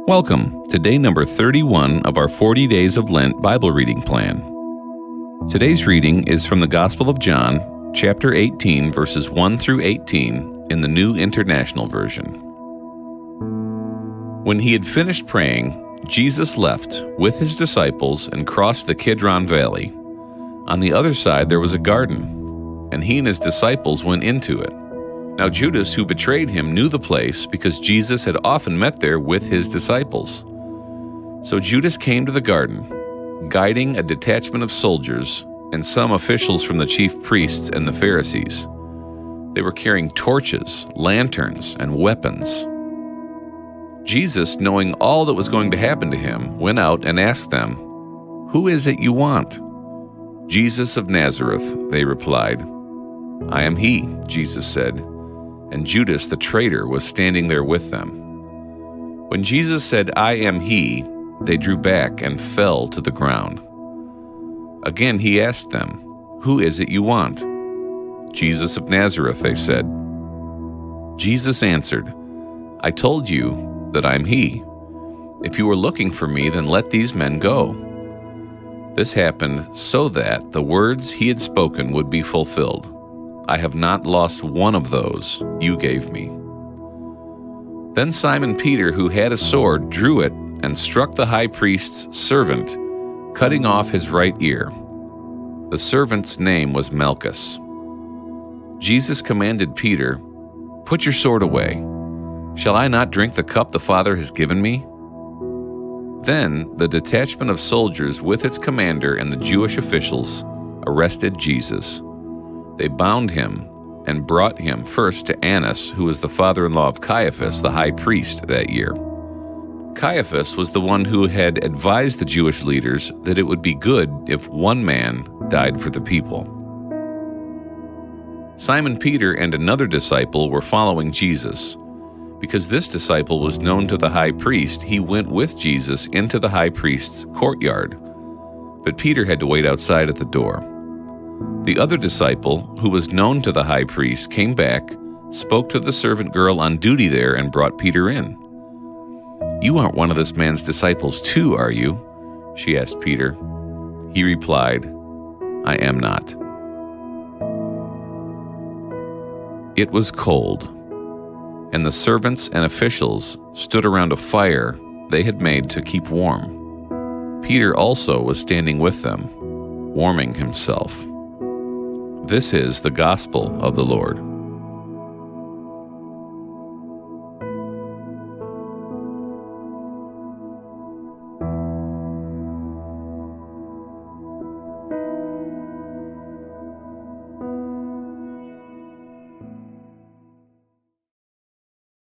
Welcome to day number 31 of our 40 Days of Lent Bible reading plan. Today's reading is from the Gospel of John, chapter 18, verses 1 through 18 in the New International Version. When he had finished praying, Jesus left with his disciples and crossed the Kidron Valley. On the other side there was a garden, and he and his disciples went into it. Now Judas, who betrayed him, knew the place because Jesus had often met there with his disciples. So Judas came to the garden, guiding a detachment of soldiers and some officials from the chief priests and the Pharisees. They were carrying torches, lanterns, and weapons. Jesus, knowing all that was going to happen to him, went out and asked them, "Who is it you want?" "Jesus of Nazareth," they replied. "I am he," Jesus said. And Judas the traitor was standing there with them. When Jesus said, "I am he," they drew back and fell to the ground. Again he asked them, "Who is it you want?" "Jesus of Nazareth," they said. Jesus answered, "I told you that I am he. If you were looking for me, then let these men go." This happened so that the words he had spoken would be fulfilled. "I have not lost one of those you gave me." Then Simon Peter, who had a sword, drew it and struck the high priest's servant, cutting off his right ear. The servant's name was Malchus. Jesus commanded Peter, "Put your sword away. Shall I not drink the cup the Father has given me?" Then the detachment of soldiers with its commander and the Jewish officials arrested Jesus. They bound him and brought him first to Annas, who was the father-in-law of Caiaphas, the high priest that year. Caiaphas was the one who had advised the Jewish leaders that it would be good if one man died for the people. Simon Peter and another disciple were following Jesus. Because this disciple was known to the high priest, he went with Jesus into the high priest's courtyard. But Peter had to wait outside at the door. The other disciple, who was known to the high priest, came back, spoke to the servant girl on duty there, and brought Peter in. "You aren't one of this man's disciples too, are you?" she asked Peter. He replied, "I am not." It was cold, and the servants and officials stood around a fire they had made to keep warm. Peter also was standing with them, warming himself. This is the gospel of the Lord.